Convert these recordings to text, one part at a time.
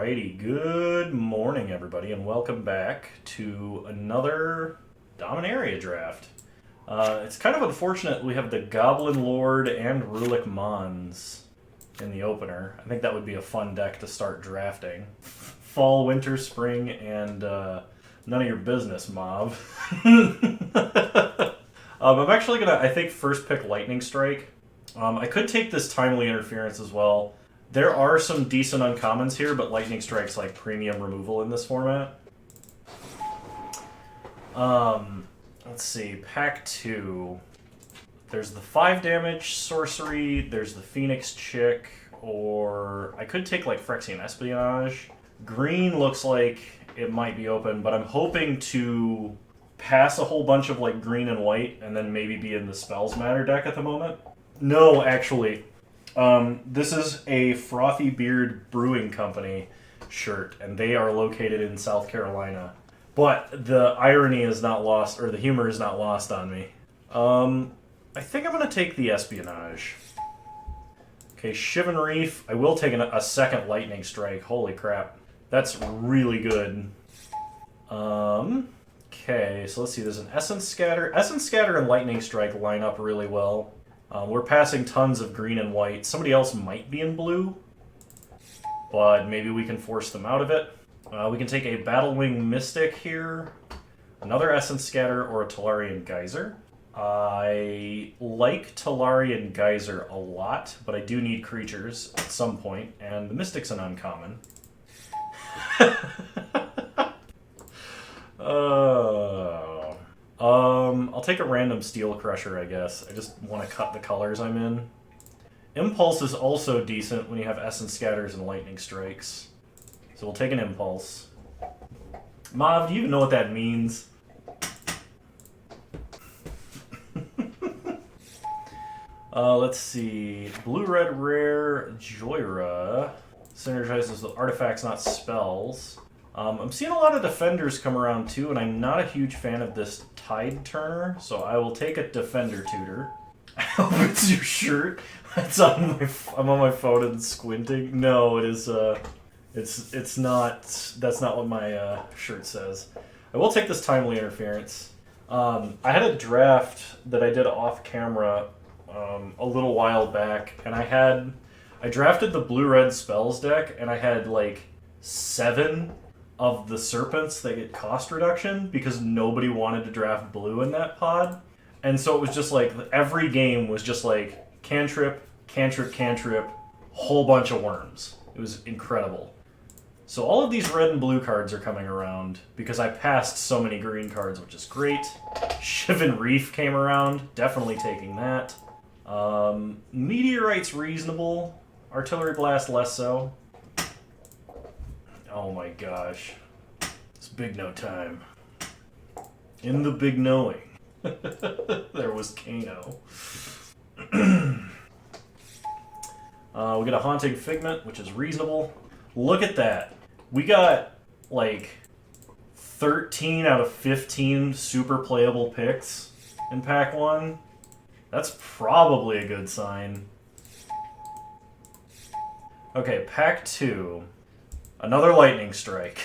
Alrighty, good morning everybody, and welcome back to another Dominaria draft. It's kind of unfortunate we have the Goblin Lord and Rulik Mons in the opener. I think that would be a fun deck to start drafting. Fall, winter, spring, and none of your business, Mauve. I'm actually gonna, I think, first pick Lightning Strike. I could take this Timely Interference as well. There are some decent uncommons here, but Lightning Strike's like premium removal in this format. Let's see, pack 2. There's the 5 damage sorcery, there's the Phoenix Chick, or I could take like Phyrexian Espionage. Green looks like it might be open, but I'm hoping to pass a whole bunch of like green and white and then maybe be in the Spells Matter deck at the moment. No, actually. This is a Frothy Beard Brewing Company shirt, and they are located in South Carolina. But the irony is not lost, or the humor is not lost on me. I think I'm going to take the Espionage. Okay, Shivan Reef. I will take a second Lightning Strike. Holy crap. That's really good. Okay, so let's see. There's an Essence Scatter. Essence Scatter and Lightning Strike line up really well. We're passing tons of green and white. Somebody else might be in blue, but maybe we can force them out of it. We can take a Battlewing Mystic here, another Essence Scatter, or a Tolarian Geyser. I like Tolarian Geyser a lot, but I do need creatures at some point, and the Mystic's an uncommon. I'll take a random Steel Crusher, I guess. I just want to cut the colors I'm in. Impulse is also decent when you have Essence Scatters and Lightning Strikes. So we'll take an Impulse. Mav, do you even know what that means? Let's see. Blue-red rare Joyra synergizes with artifacts, not spells. I'm seeing a lot of Defenders come around too, and I'm not a huge fan of this Tide Turner, so I will take a Defender Tutor. I hope it's your shirt. It's on my. I'm on my phone and squinting. No, it is. It's not. That's not what my shirt says. I will take this Timely Interference. I had a draft that I did off camera a little while back, and I drafted the blue-red spells deck, and I had like 7 of the serpents that get cost reduction because nobody wanted to draft blue in that pod. And so it was just like every game was just like cantrip, cantrip, cantrip, whole bunch of worms. It was incredible. So all of these red and blue cards are coming around because I passed so many green cards, which is great. Shivan Reef came around, definitely taking that. Meteorite's reasonable. Artillery Blast less so. Oh my gosh. It's big no time. In the big knowing. There was Kano. We got a Haunting Figment, which is reasonable. Look at that. We got like 13 out of 15 super playable picks in pack 1. That's probably a good sign. Okay, pack 2. Another Lightning Strike.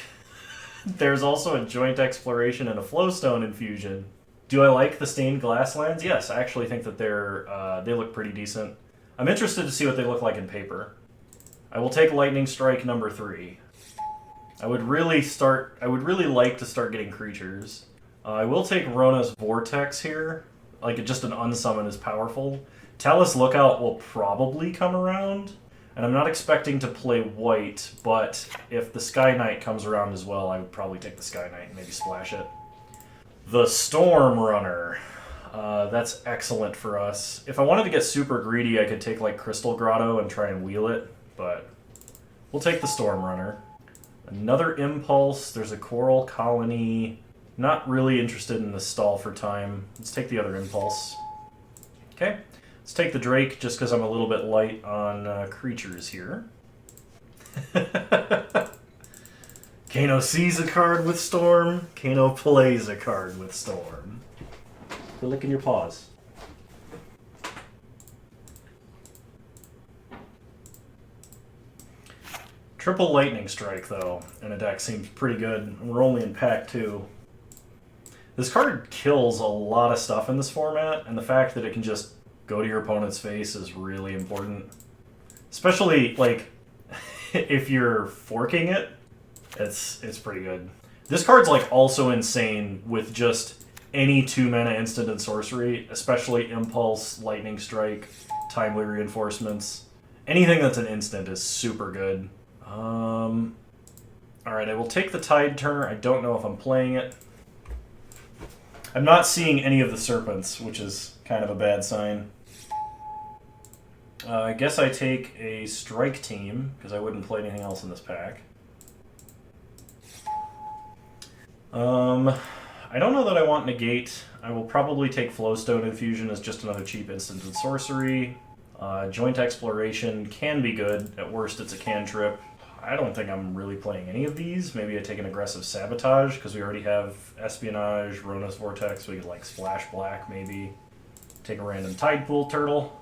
There's also a Joint Exploration and a Flowstone Infusion. Do I like the Stained Glass lands? Yes, I actually think that they look pretty decent. I'm interested to see what they look like in paper. I will take Lightning Strike number 3. I would really like to start getting creatures. I will take Rona's Vortex here. Like, just an unsummon is powerful. Talus Lookout will probably come around. And I'm not expecting to play white, but if the Sky Knight comes around as well, I would probably take the Sky Knight and maybe splash it. The Storm Runner. That's excellent for us. If I wanted to get super greedy, I could take like Crystal Grotto and try and wheel it, but we'll take the Storm Runner. Another Impulse. There's a Coral Colony. Not really interested in the stall for time. Let's take the other Impulse. Okay. Let's take the Drake, just because I'm a little bit light on creatures here. Kano sees a card with Storm. Kano plays a card with Storm. Quit licking your paws. Triple Lightning Strike, though, in a deck seems pretty good. We're only in pack 2. This card kills a lot of stuff in this format, and the fact that it can just go to your opponent's face is really important. Especially, like, if you're forking it, it's pretty good. This card's, like, also insane with just any 2-mana instant and sorcery, especially Impulse, Lightning Strike, Timely Reinforcements. Anything that's an instant is super good. Alright, I will take the Tide Turner. I don't know if I'm playing it. I'm not seeing any of the Serpents, which is kind of a bad sign. I guess I take a Strike Team, because I wouldn't play anything else in this pack. I don't know that I want Negate. I will probably take Flowstone Infusion as just another cheap instant and sorcery. Joint Exploration can be good. At worst, it's a cantrip. I don't think I'm really playing any of these. Maybe I take an aggressive Sabotage, because we already have Espionage, Rona's Vortex. We could, like, Splash Black, maybe. Take a random Tide Pool Turtle.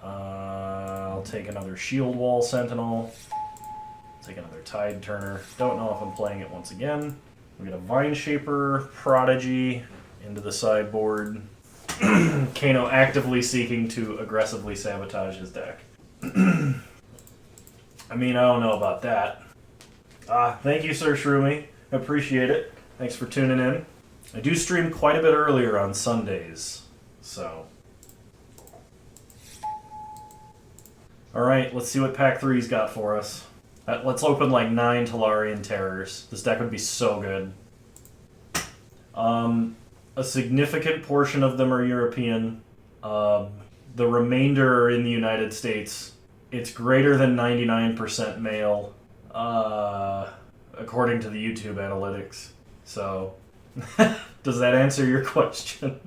I'll take another Shield Wall Sentinel. Take another Tide Turner. Don't know if I'm playing it once again. We get a Vine Shaper, Prodigy, into the sideboard. Kano actively seeking to aggressively sabotage his deck. I mean, I don't know about that. Thank you, Sir Shroomy. Appreciate it. Thanks for tuning in. I do stream quite a bit earlier on Sundays, so... Alright, let's see what Pack 3's got for us. Let's open like 9 Talarian Terrors. This deck would be so good. A significant portion of them are European. The remainder are in the United States. It's greater than 99% male, according to the YouTube analytics. So, does that answer your question?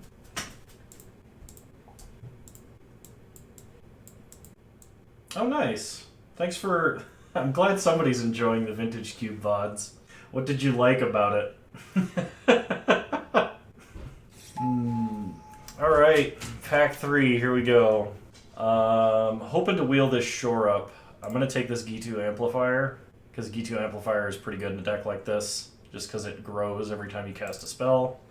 Oh, nice. Thanks for... I'm glad somebody's enjoying the Vintage Cube VODs. What did you like about it? Alright, pack 3, here we go. Hoping to wheel this Shore Up. I'm going to take this Gitu Amplifier, because Gitu Amplifier is pretty good in a deck like this, just because it grows every time you cast a spell.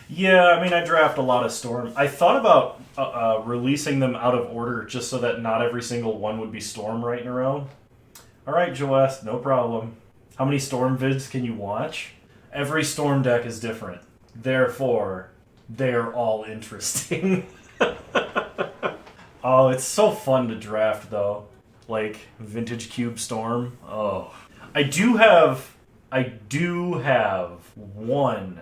Yeah, I mean, I draft a lot of Storm. I thought about releasing them out of order, just so that not every single one would be Storm right in a row. Alright, Joest, no problem. How many Storm vids can you watch? Every Storm deck is different. Therefore, they're all interesting. Oh, it's so fun to draft, though. Like, Vintage Cube Storm. Oh. I do have one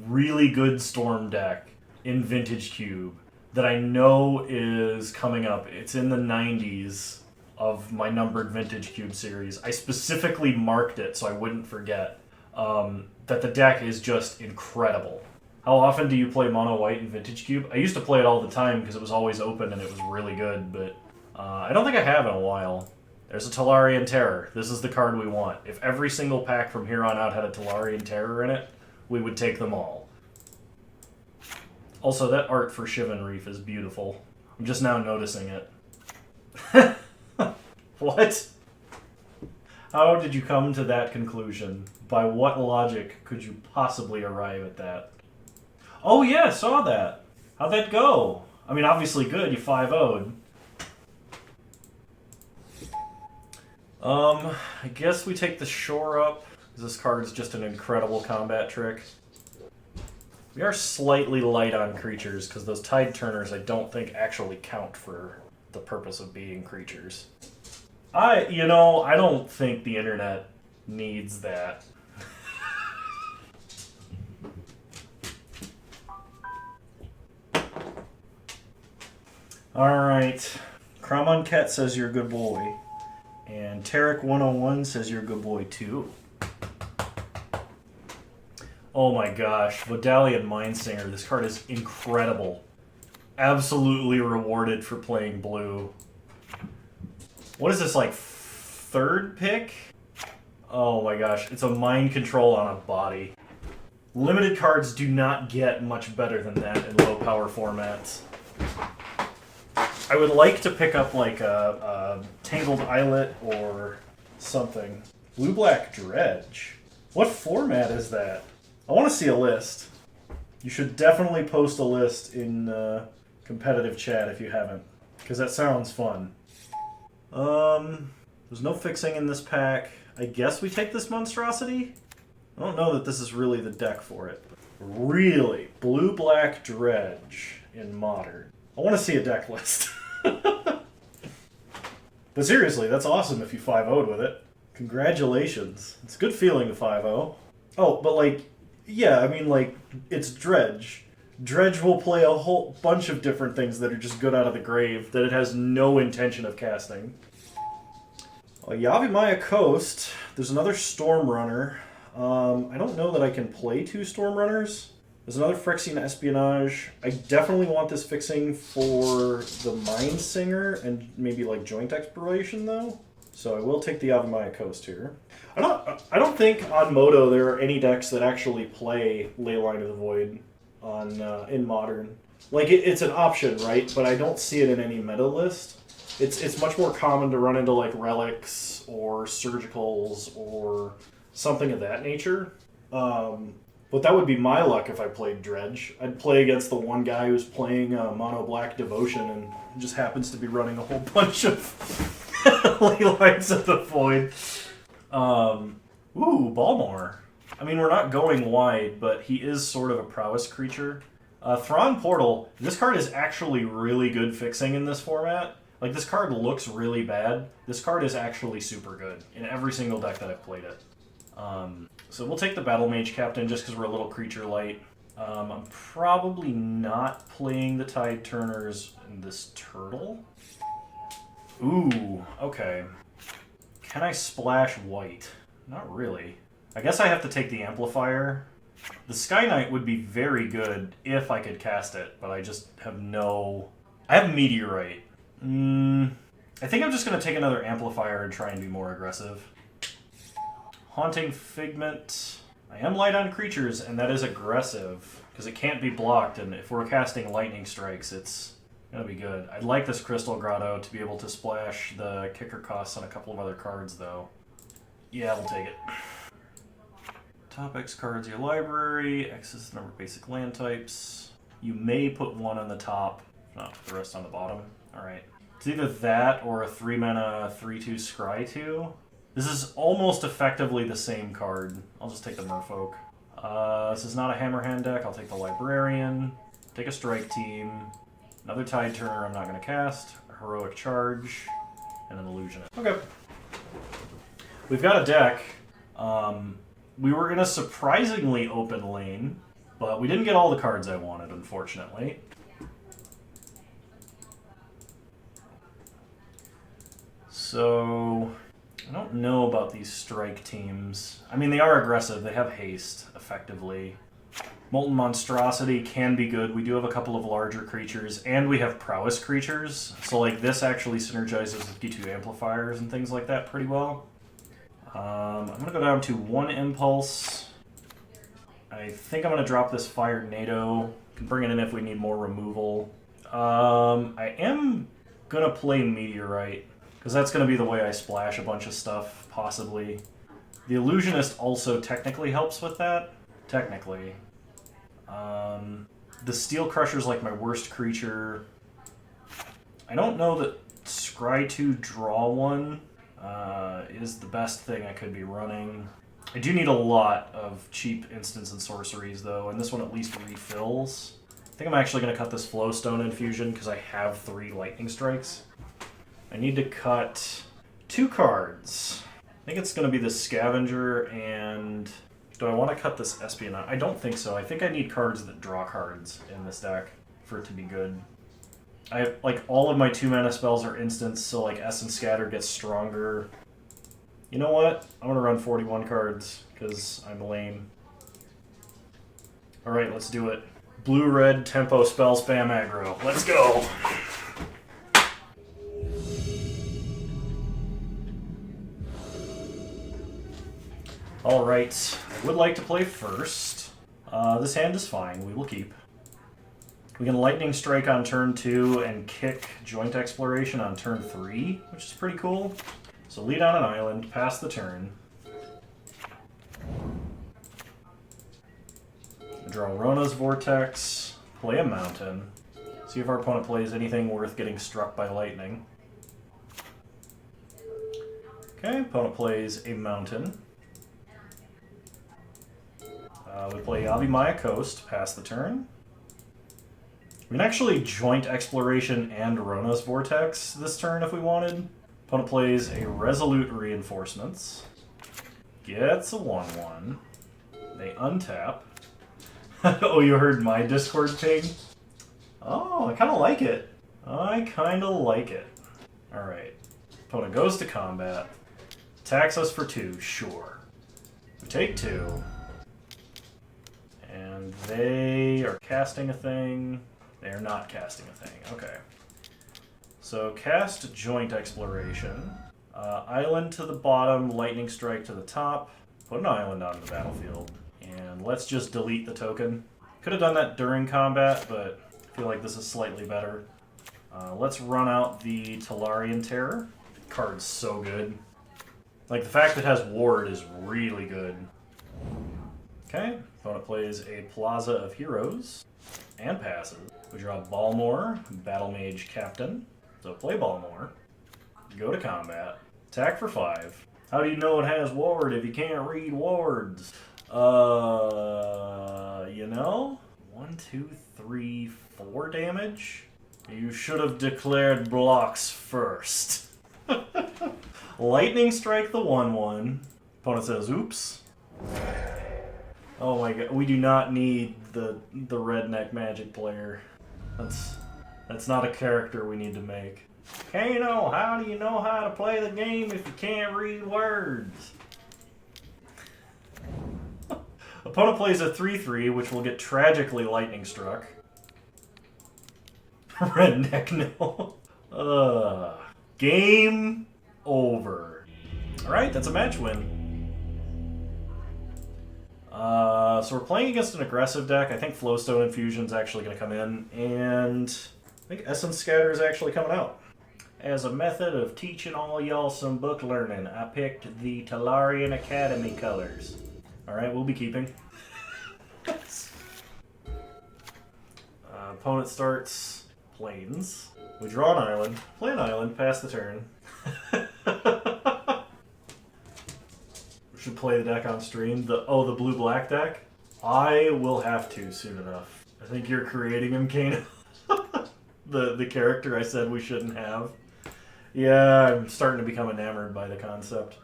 really good Storm deck in Vintage Cube that I know is coming up. It's in the 90s of my numbered Vintage Cube series. I specifically marked it so I wouldn't forget that the deck is just incredible. How often do you play Mono White in Vintage Cube? I used to play it all the time because it was always open and it was really good, but I don't think I have in a while. There's a Talarian Terror. This is the card we want. If every single pack from here on out had a Talarian Terror in it, we would take them all. Also, that art for Shivan Reef is beautiful. I'm just now noticing it. What? How did you come to that conclusion? By what logic could you possibly arrive at that? Oh yeah, saw that. How'd that go? I mean, obviously good, you 5-0'd. I guess we take the Shore Up. This card is just an incredible combat trick. We are slightly light on creatures, because those Tide Turners I don't think actually count for the purpose of being creatures. I don't think the internet needs that. Alright. Kramonket says you're a good boy. And Tarek101 says you're a good boy too. Oh my gosh. Vodalian Mindsinger. This card is incredible. Absolutely rewarded for playing blue. What is this, like, third pick? Oh my gosh. It's a mind control on a body. Limited cards do not get much better than that in low power formats. I would like to pick up like a Tangled Islet or something. Blue-black dredge. What format is that? I want to see a list. You should definitely post a list in competitive chat if you haven't, because that sounds fun. There's no fixing in this pack. I guess we take this monstrosity? I don't know that this is really the deck for it. Really? Blue-black dredge in Modern. I want to see a deck list. But seriously, that's awesome if you 5-0'd with it. Congratulations. It's a good feeling to 5-0. Oh, but like, yeah, I mean, like, it's dredge. Dredge will play a whole bunch of different things that are just good out of the grave that it has no intention of casting. Yavimaya Coast. There's another Storm Runner. I don't know that I can play 2 Storm Runners. There's another Phyrexian Espionage. I definitely want this fixing for the Mind Singer and maybe like Joint Exploration though. So I will take the Yavimaya Coast here. I don't think on Moto there are any decks that actually play Leyline of the Void on in Modern. Like it's an option, right? But I don't see it in any meta list. It's much more common to run into like Relics or Surgicals or something of that nature. But that would be my luck if I played Dredge. I'd play against the one guy who's playing Mono Black Devotion and just happens to be running a whole bunch of Leylines of the Void. Ooh, Balmor. I mean, we're not going wide, but he is sort of a prowess creature. Thrawn Portal. This card is actually really good fixing in this format. Like, this card looks really bad. This card is actually super good in every single deck that I've played it. So we'll take the Battle Mage Captain just because we're a little creature light. I'm probably not playing the Tide Turners in this Turtle. Ooh, okay. Can I splash white? Not really. I guess I have to take the Amplifier. The Sky Knight would be very good if I could cast it, but I just have no... I have Meteorite. I think I'm just going to take another Amplifier and try and be more aggressive. Haunting Figment. I am light on creatures, and that is aggressive, because it can't be blocked, and if we're casting Lightning Strikes, it's going to be good. I'd like this Crystal Grotto to be able to splash the kicker costs on a couple of other cards, though. Yeah, we'll take it. Top X cards, your library. X is the number of basic land types. You may put one on the top, not put the rest on the bottom. Alright. It's either that or a 3-mana 3/2 Scry 2. This is almost effectively the same card. I'll just take the Merfolk. This is not a Hammerhand deck. I'll take the Librarian. Take a Strike Team. Another Tide Turner I'm not going to cast. A Heroic Charge. And an Illusionist. Okay. We've got a deck. We were in a surprisingly open lane, but we didn't get all the cards I wanted, unfortunately. So... I don't know about these strike teams. I mean, they are aggressive. They have haste, effectively. Molten Monstrosity can be good. We do have a couple of larger creatures, and we have prowess creatures. So, like, this actually synergizes with D2 amplifiers and things like that pretty well. I'm going to go down to 1 Impulse. I think I'm going to drop this Fire NATO. Can bring it in if we need more removal. I am going to play Meteorite. Because that's going to be the way I splash a bunch of stuff, possibly. The Illusionist also technically helps with that. Technically. The Steel Crusher's like my worst creature. I don't know that Scry 2 Draw 1 is the best thing I could be running. I do need a lot of cheap instants and sorceries, though, and this one at least refills. I think I'm actually going to cut this Flowstone Infusion because I have 3 Lightning Strikes. I need to cut 2 cards. I think it's going to be the Scavenger and... Do I want to cut this Espionage? I don't think so. I think I need cards that draw cards in this deck for it to be good. I have, like, all of my 2-mana spells are instants, so, like, Essence Scatter gets stronger. You know what? I'm going to run 41 cards, because I'm lame. Alright, let's do it. Blue-red tempo spell spam aggro. Let's go! Alright, I would like to play first. This hand is fine, we will keep. We can Lightning Strike on turn 2 and kick Joint Exploration on turn 3, which is pretty cool. So lead on an island, pass the turn. Draw Rona's Vortex, play a mountain. See if our opponent plays anything worth getting struck by lightning. Okay, opponent plays a mountain. We play Yavimaya Coast, pass the turn. We can actually joint Exploration and Rona's Vortex this turn if we wanted. Opponent plays a Resolute Reinforcements. Gets a 1/1. They untap. Oh, you heard my Discord ping? Oh, I kind of like it. I kind of like it. Alright. Opponent goes to combat. Attacks us for 2, sure. We take 2. And they are casting a thing. They are not casting a thing. Okay. So cast Joint Exploration. Island to the bottom, Lightning Strike to the top. Put an island on the battlefield. And let's just delete the token. Could have done that during combat, but I feel like this is slightly better. Let's run out the Talarian Terror. Card's so good. Like, the fact that it has Ward is really good. Okay, opponent plays a Plaza of Heroes and passes. We draw Balmor, Battle Mage Captain. So play Balmor, go to combat, attack for 5. How do you know it has Ward if you can't read wards? You know? 1, 2, 3, 4 damage? You should have declared blocks first. Lightning Strike the 1/1. Opponent says, oops. Oh my god, we do not need the redneck magic player. That's not a character we need to make. Kano, how do you know how to play the game if you can't read words? Opponent plays a 3/3, which will get tragically lightning struck. Redneck, no. Game over. Alright, that's a match win. So we're playing against an aggressive deck. I think Flowstone Infusion's actually going to come in, and I think Essence Scatter is actually coming out. As a method of teaching all y'all some book learning, I picked the Talarian Academy colors. Alright, we'll be keeping. Opponent starts Plains. We draw an island, play an island, pass the turn. Should play the deck on stream. The blue-black deck? I will have to soon enough. I think you're creating him, Kano. the character I said we shouldn't have. Yeah, I'm starting to become enamored by the concept.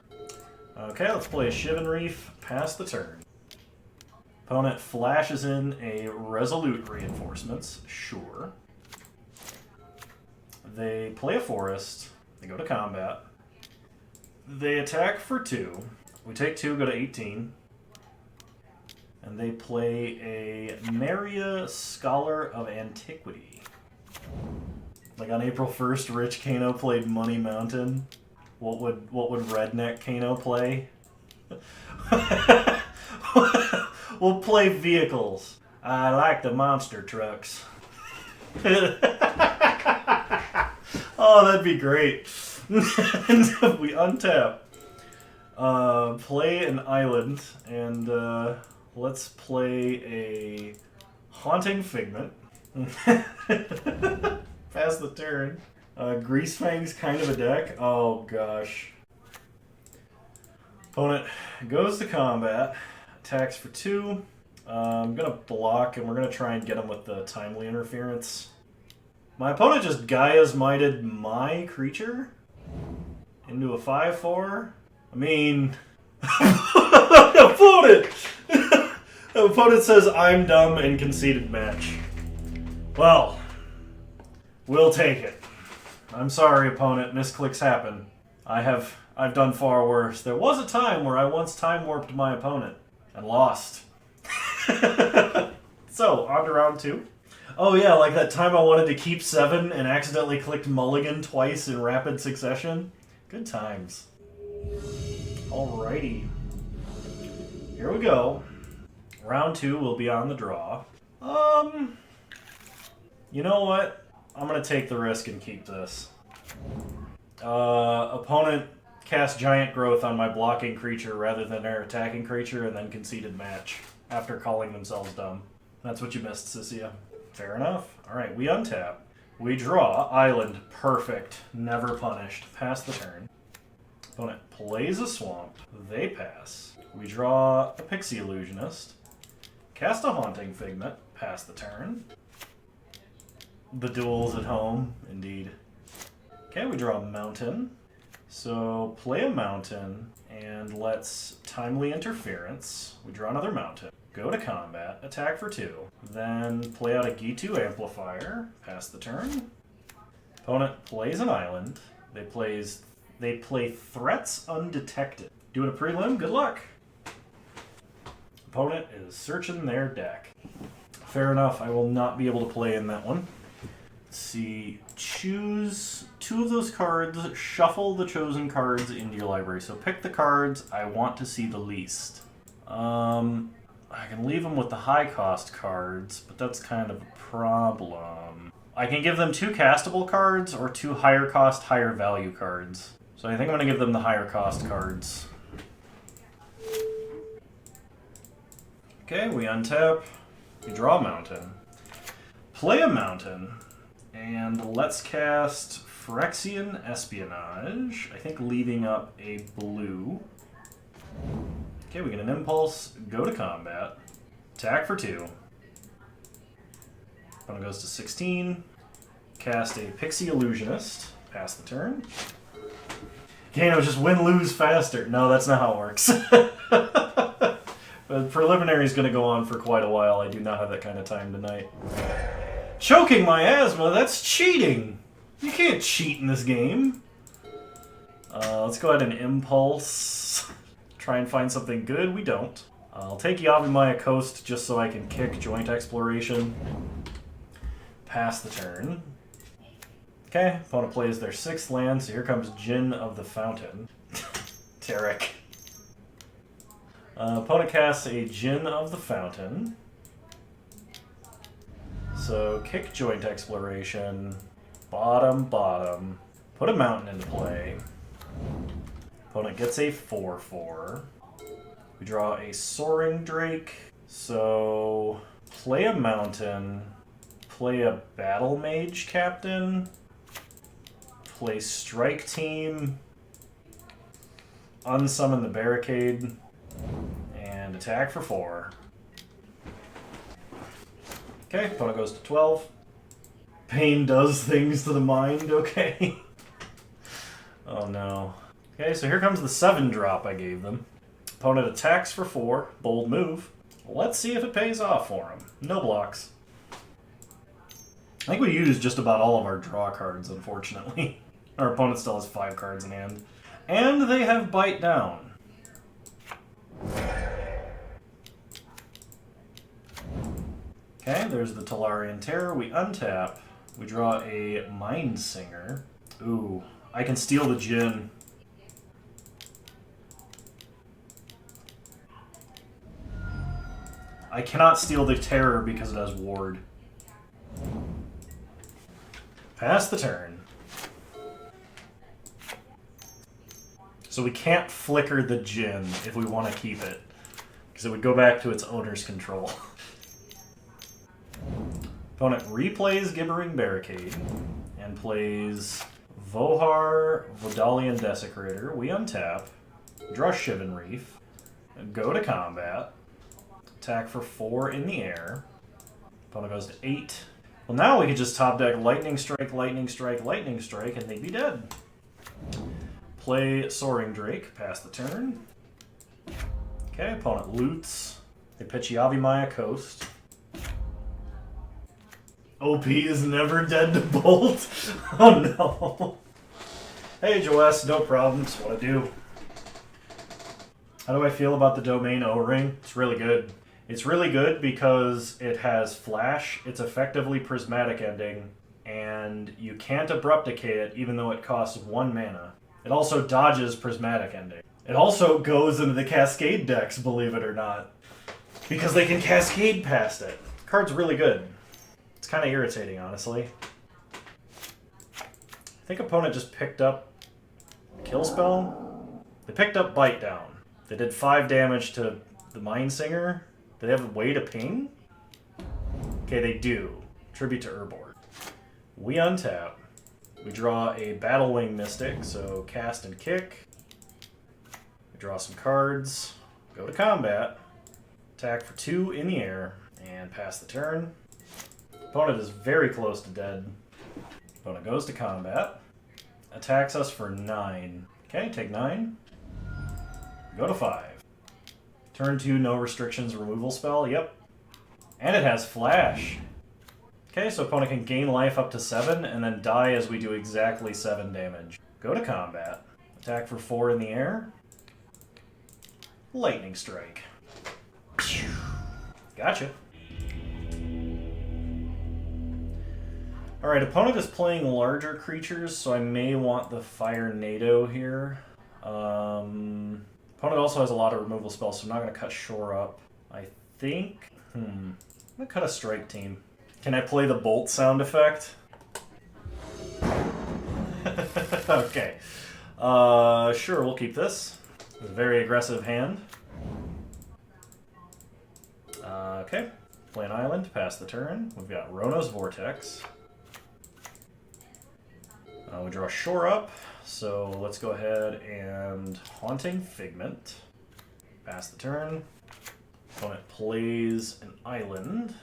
Okay, let's play a Shivan Reef, pass the turn. Opponent flashes in a Resolute Reinforcements, sure. They play a Forest, they go to combat. They attack for 2. We take 2, go to 18. And they play a Maria Scholar of Antiquity. Like on April 1st, Rich Kano played Money Mountain. What would Redneck Kano play? We'll play vehicles. I like the monster trucks. Oh, that'd be great. We untap. Play an island, and let's play a Haunting Figment. Pass the turn. Greasefang's kind of a deck. Oh gosh. Opponent goes to combat, attacks for 2. I'm gonna block, and we're gonna try and get him with the Timely Interference. My opponent just Gaia's Mighted my creature into a 5/4. I mean, opponent says I'm dumb and conceded match. Well, we'll take it. I'm sorry, opponent. Misclicks happen. I've done far worse. There was a time where I once time warped my opponent and lost. So, on to round 2. Oh yeah, like that time I wanted to keep 7 and accidentally clicked Mulligan twice in rapid succession. Good times. Alrighty. Here we go. Round 2 will be on the draw. You know what? I'm gonna take the risk and keep this. Opponent cast Giant Growth on my blocking creature rather than their attacking creature and then conceded match after calling themselves dumb. That's what you missed, Sisia. Fair enough. Alright, we untap. We draw. Island. Perfect. Never punished. Pass the turn. Opponent plays a swamp. They pass. We draw a Pixie Illusionist. Cast a Haunting Figment. Pass the turn. The duel's at home. Indeed. Okay, we draw a Mountain. So play a Mountain, and let's Timely Interference. We draw another Mountain. Go to combat, attack for 2. Then play out a Gitu Amplifier, pass the turn. Opponent plays an island. They play Threats Undetected. Doing a prelim, good luck. Opponent is searching their deck. Fair enough, I will not be able to play in that one. Let's see, choose 2 of those cards, shuffle the chosen cards into your library. So pick the cards I want to see the least. I can leave them with the high cost cards, but that's kind of a problem. I can give them 2 castable cards or 2 higher cost, higher value cards. So I think I'm going to give them the higher cost cards. Okay, we untap. We draw a Mountain. Play a Mountain. And let's cast Phyrexian Espionage. I think leaving up a blue. Okay, we get an Impulse. Go to combat. Attack for 2. Opponent goes to 16. Cast a Pixie Illusionist. Pass the turn. Kano, just win, lose faster. No, that's not how it works. But preliminary is going to go on for quite a while. I do not have that kind of time tonight. Choking my asthma? That's cheating! You can't cheat in this game. Let's go ahead and Impulse. Try and find something good. We don't. I'll take Yavimaya Coast just so I can kick Joint Exploration. Pass the turn. Okay, opponent plays their 6th land, so here comes Djinn of the Fountain. Tarek. Opponent casts a Djinn of the Fountain. So kick Joint Exploration. Bottom. Put a Mountain into play. Opponent gets a 4/4. We draw a Soaring Drake. So play a Mountain. Play a Battle Mage Captain. Play Strike Team. Unsummon the Barricade. And attack for 4. Okay, opponent goes to 12. Pain does things to the mind, okay. Oh no. Okay, so here comes the 7-drop I gave them. Opponent attacks for 4. Bold move. Let's see if it pays off for him. No blocks. I think we used just about all of our draw cards, unfortunately. Our opponent still has 5 cards in hand. And they have Bite Down. Okay, there's the Talarian Terror. We untap. We draw a Mind Singer. Ooh, I can steal the Djinn. I cannot steal the Terror because it has Ward. Pass the turn. So we can't flicker the Djinn if we want to keep it, because it would go back to its owner's control. Opponent replays Gibbering Barricade and plays Vohar Vodalian Desecrator. We untap, draw Shivan Reef, go to combat, attack for 4 in the air. Opponent goes to 8. Well, now we could just top deck Lightning Strike, Lightning Strike, Lightning Strike, and they'd be dead. Play Soaring Drake, pass the turn. Okay, opponent loots. They pitch Yavimaya Coast. OP is never dead to Bolt. Oh no. Hey Joess, no problems. What I do? How do I feel about the Domain O-Ring? It's really good. It's really good because it has Flash, it's effectively Prismatic Ending, and you can't Abrupt Decay it even though it costs 1 mana. It also dodges Prismatic Ending. It also goes into the Cascade decks, believe it or not, because they can Cascade past it. The card's really good. It's kind of irritating, honestly. I think opponent just picked up Kill Spell. They picked up Bite Down. They did 5 damage to the Mind Singer. Do they have a way to ping? Okay, they do. Tribute to Urborg. We untap. We draw a Battle Wing Mystic, so cast and kick. We draw some cards. Go to combat. Attack for 2 in the air. And pass the turn. Opponent is very close to dead. Opponent goes to combat. Attacks us for 9. Okay, take 9. Go to 5. Turn 2, no restrictions, removal spell. Yep. And it has Flash. Okay, so opponent can gain life up to 7 and then die as we do exactly 7 damage. Go to combat. Attack for 4 in the air. Lightning Strike. Gotcha. Alright, opponent is playing larger creatures, so I may want the Fire NATO here. Opponent also has a lot of removal spells, so I'm not going to cut Shore up. I think... I'm going to cut a Strike Team. Can I play the Bolt sound effect? Okay. Sure, we'll keep this. It's a very aggressive hand. Okay. Play an island, pass the turn. We've got Rona's Vortex. We draw Shore up, so let's go ahead and Haunting Figment. Pass the turn. Opponent plays an island.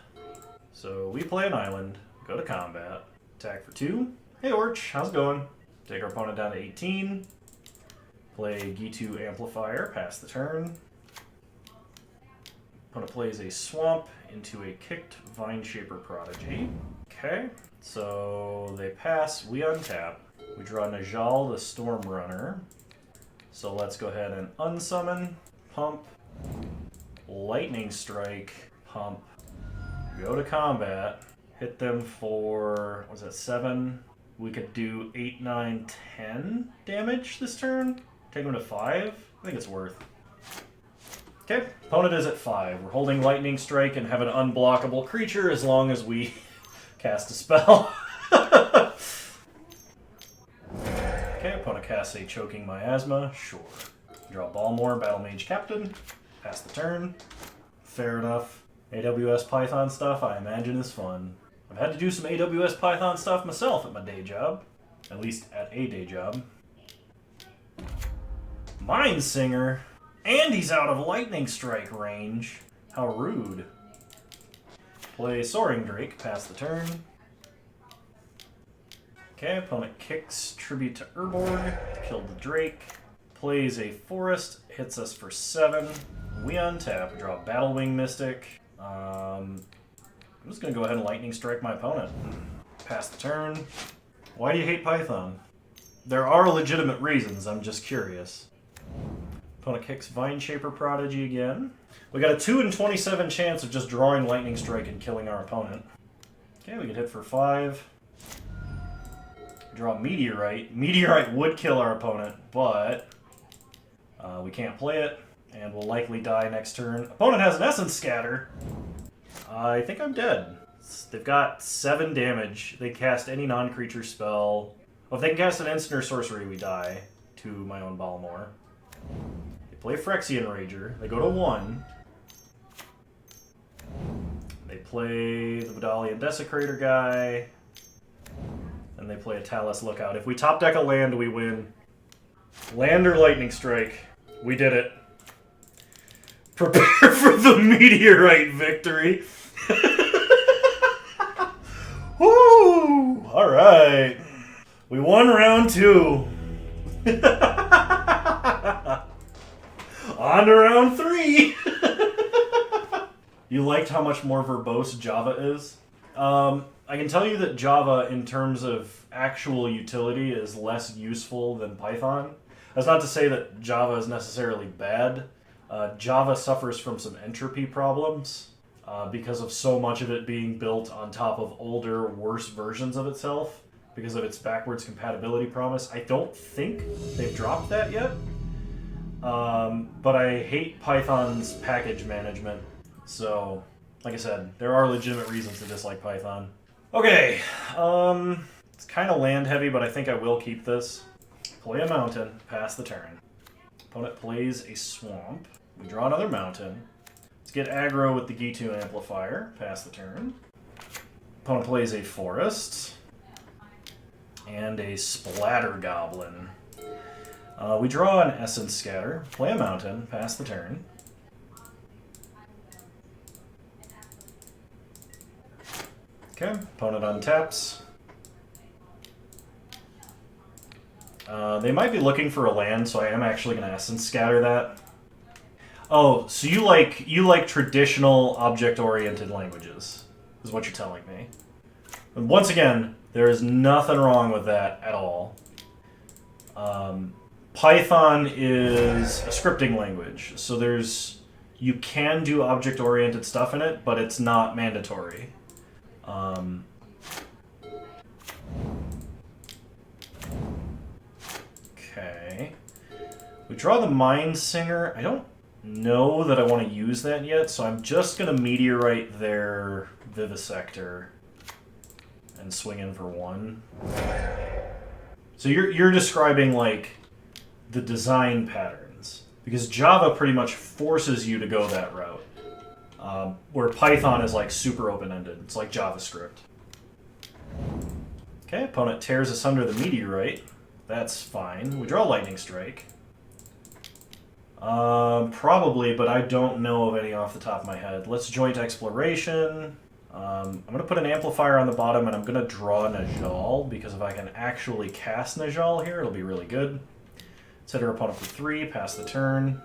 So we play an island, go to combat, attack for 2. Hey Orch, how's it going? Take our opponent down to 18. Play Gitu Amplifier, pass the turn. Opponent plays a Swamp into a kicked Vineshaper Prodigy. Okay, so they pass, we untap. We draw Najal the Storm Runner. So let's go ahead and unsummon, pump, Lightning Strike, pump, go to combat, hit them for, was that 7? We could do 8, 9, 10 damage this turn. Take them to 5. I think it's worth. Okay, opponent is at 5. We're holding Lightning Strike and have an unblockable creature as long as we cast a spell. Okay, opponent casts a Choking Miasma. Sure. Draw Balmor, Battle Mage Captain. Pass the turn. Fair enough. AWS Python stuff, I imagine, is fun. I've had to do some AWS Python stuff myself at my day job. At least at a day job. Mind Singer? And he's out of Lightning Strike range. How rude. Play Soaring Drake, pass the turn. Okay, opponent kicks Tribute to Urborg, killed the Drake. Plays a Forest, hits us for 7. We untap, draw Battle Wing Mystic. I'm just going to go ahead and Lightning Strike my opponent. Pass the turn. Why do you hate Python? There are legitimate reasons, I'm just curious. Opponent kicks Vineshaper Prodigy again. We got a 2 in 27 chance of just drawing Lightning Strike and killing our opponent. Okay, we can hit for 5. Draw Meteorite. Meteorite would kill our opponent, but we can't play it, and we'll likely die next turn. Opponent has an Essence Scatter. I think I'm dead. They've got 7 damage. They cast any non-creature spell. Well, if they can cast an instant or sorcery, we die to my own Balmor. They play Phyrexian Rager. They go to 1. They play the Vidalian Desecrator guy. And they play a Talus Lookout. If we top deck a land, we win. Land or Lightning Strike. We did it. Prepare for the Meteorite victory. Woo! Alright. We won round 2. On to round 3. You liked how much more verbose Java is? I can tell you that Java, in terms of actual utility, is less useful than Python. That's not to say that Java is necessarily bad. Java suffers from some entropy problems because of so much of it being built on top of older, worse versions of itself because of its backwards compatibility promise. I don't think they've dropped that yet, but I hate Python's package management. So, like I said, there are legitimate reasons to dislike Python. Okay, it's kind of land heavy, but I think I will keep this. Play a mountain, pass the turn. Opponent plays a swamp. We draw another mountain. Let's get aggro with the G2 amplifier. Pass the turn. Opponent plays a forest. And a splatter goblin. We draw an essence scatter. Play a mountain. Pass the turn. Okay, opponent untaps. They might be looking for a land, so I am actually going to essence scatter that. Oh, so you like traditional object-oriented languages, is what you're telling me. And once again, there is nothing wrong with that at all. Python is a scripting language, so you can do object-oriented stuff in it, but it's not mandatory. Okay. We draw the Mind Singer. I don't know that I want to use that yet, so I'm just going to meteorite their Vivisector and swing in for 1. So you're describing, like, the design patterns, because Java pretty much forces you to go that route. Where Python is like super open-ended. It's like JavaScript. Okay, opponent tears asunder the meteorite. That's fine. We draw Lightning Strike. Probably, but I don't know of any off the top of my head. Let's joint exploration. I'm going to put an amplifier on the bottom, and I'm going to draw Najal, because if I can actually cast Najal here, it'll be really good. Set our opponent for 3, pass the turn.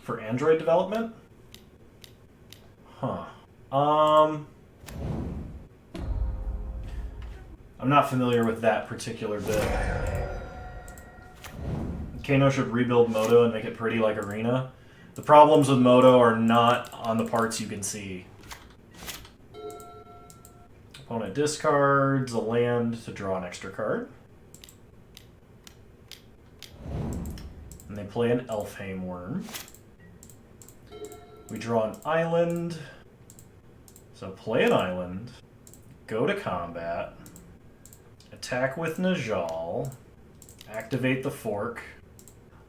For Android development? Huh. I'm not familiar with that particular bit. Kano should rebuild Moto and make it pretty like Arena. The problems with Moto are not on the parts you can see. Opponent discards a land to draw an extra card. And they play an Elfheim Worm. We draw an island. So play an island. Go to combat. Attack with Najal. Activate the fork.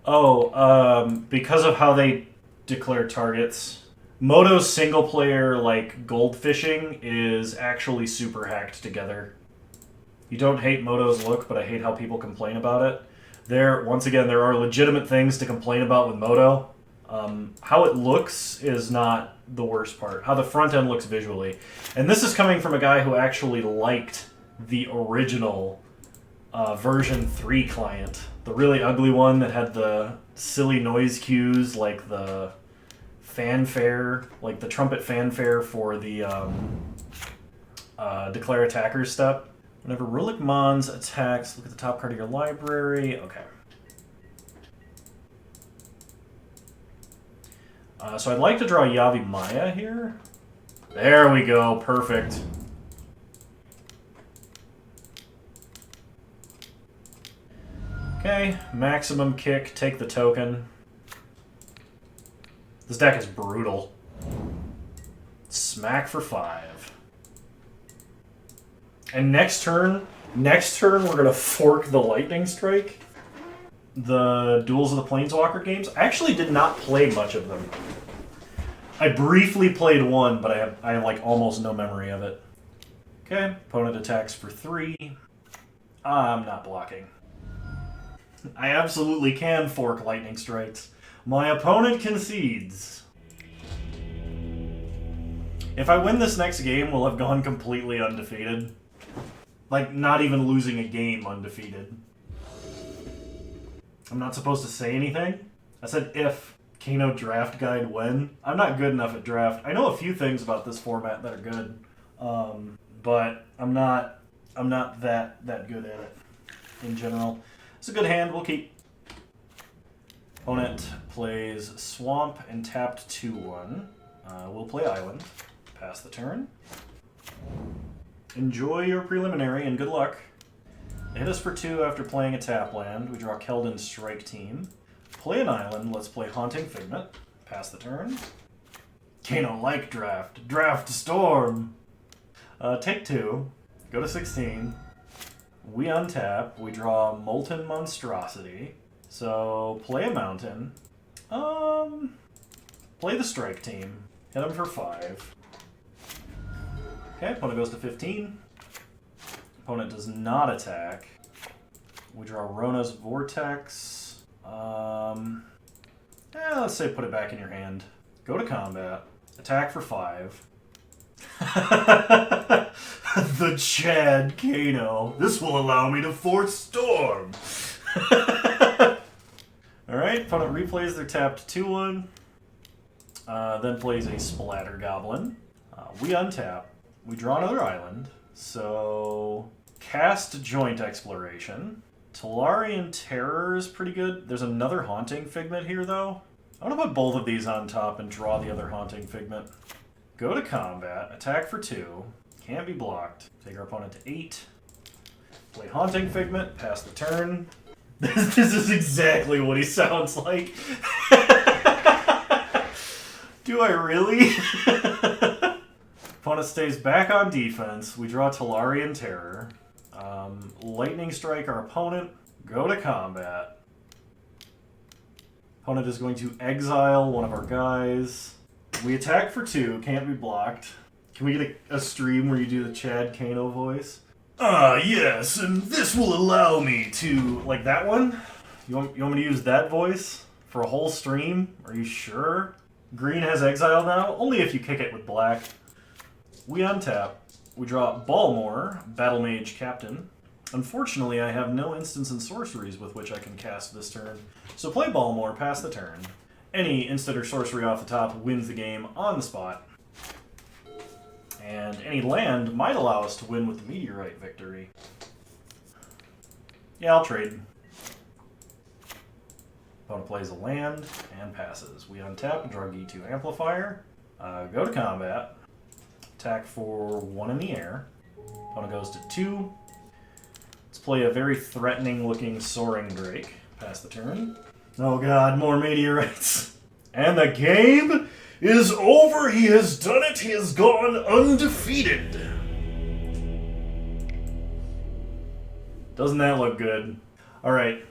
Oh, because of how they declare targets, Moto's single player, like, gold fishing is actually super hacked together. You don't hate Moto's look, but I hate how people complain about it. Once again, there are legitimate things to complain about with Moto. How it looks is not the worst part. How the front end looks visually. And this is coming from a guy who actually liked the original version 3 client. The really ugly one that had the silly noise cues, like the fanfare, like the trumpet fanfare for the declare attackers step. Whenever Rulik Mons attacks, look at the top card of your library. Okay. So I'd like to draw Yavi Maya here. There we go. Perfect. Okay, maximum kick, take the token. This deck is brutal. Smack for 5. And next turn we're gonna fork the Lightning Strike. The Duels of the Planeswalker games. I actually did not play much of them. I briefly played one, but I have like almost no memory of it. Okay, opponent attacks for 3. I'm not blocking. I absolutely can fork Lightning Strikes. My opponent concedes. If I win this next game, we'll have gone completely undefeated. Like, not even losing a game undefeated. I'm not supposed to say anything? I said if. Kano draft guide when. I'm not good enough at draft. I know a few things about this format that are good. But I'm not that good at it in general. It's a good hand, we'll keep. Opponent plays Swamp and tapped 2-1. We'll play Island. Pass the turn. Enjoy your preliminary and good luck. They hit us for 2 after playing a tap land. We draw Keldon Strike Team. Play an island. Let's play Haunting Figment. Pass the turn. Kano like draft. Draft Storm. Take 2. Go to 16. We untap. We draw Molten Monstrosity. So, play a mountain. Play the strike team. Hit him for 5. Okay, opponent goes to 15. Opponent does not attack. We draw Rona's Vortex. Let's say put it back in your hand. Go to combat. Attack for 5. The Chad Kano. This will allow me to force Storm. Alright, opponent replays their tapped 2-1. Then plays a Splatter Goblin. We untap. We draw another island. So, cast Joint Exploration. Tolarian Terror is pretty good. There's another Haunting Figment here, though. I want to put both of these on top and draw the other Haunting Figment. Go to combat. Attack for 2. Can't be blocked. Take our opponent to 8. Play Haunting Figment. Pass the turn. This is exactly what he sounds like. Do I really? Opponent stays back on defense. We draw Tolarian Terror. Lightning Strike our opponent. Go to combat. Opponent is going to exile one of our guys. We attack for 2. Can't be blocked. Can we get a stream where you do the Chad Kano voice? Yes, and this will allow me to... Like that one? You want me to use that voice for a whole stream? Are you sure? Green has exile now? Only if you kick it with black. We untap. We draw Balmor, Battle Mage Captain. Unfortunately, I have no instants and sorceries with which I can cast this turn. So play Balmor, pass the turn. Any instant or sorcery off the top wins the game on the spot. And any land might allow us to win with the Meteorite victory. Yeah, I'll trade. Opponent plays a land and passes. We untap and draw G2 Amplifier. Go to combat. Attack for 1 in the air. Opponent goes to 2. Let's play a very threatening looking Soaring Drake. Pass the turn. Oh god, more meteorites. And the game is over. He has done it. He has gone undefeated. Doesn't that look good? Alright.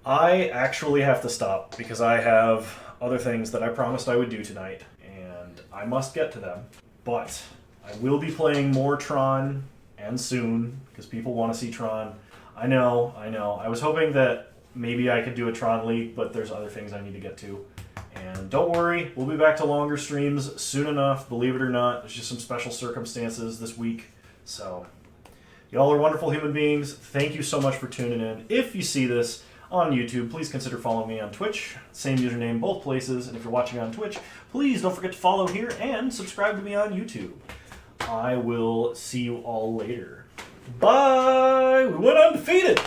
I actually have to stop because I have other things that I promised I would do tonight, and I must get to them. But I will be playing more Tron, and soon, because people want to see Tron. I know. I was hoping that maybe I could do a Tron leak, but there's other things I need to get to. And don't worry, we'll be back to longer streams soon enough, believe it or not. There's just some special circumstances this week. So, y'all are wonderful human beings. Thank you so much for tuning in. If you see this on YouTube, please consider following me on Twitch. Same username, both places. And if you're watching on Twitch, please don't forget to follow here and subscribe to me on YouTube. I will see you all later. Bye! We went undefeated!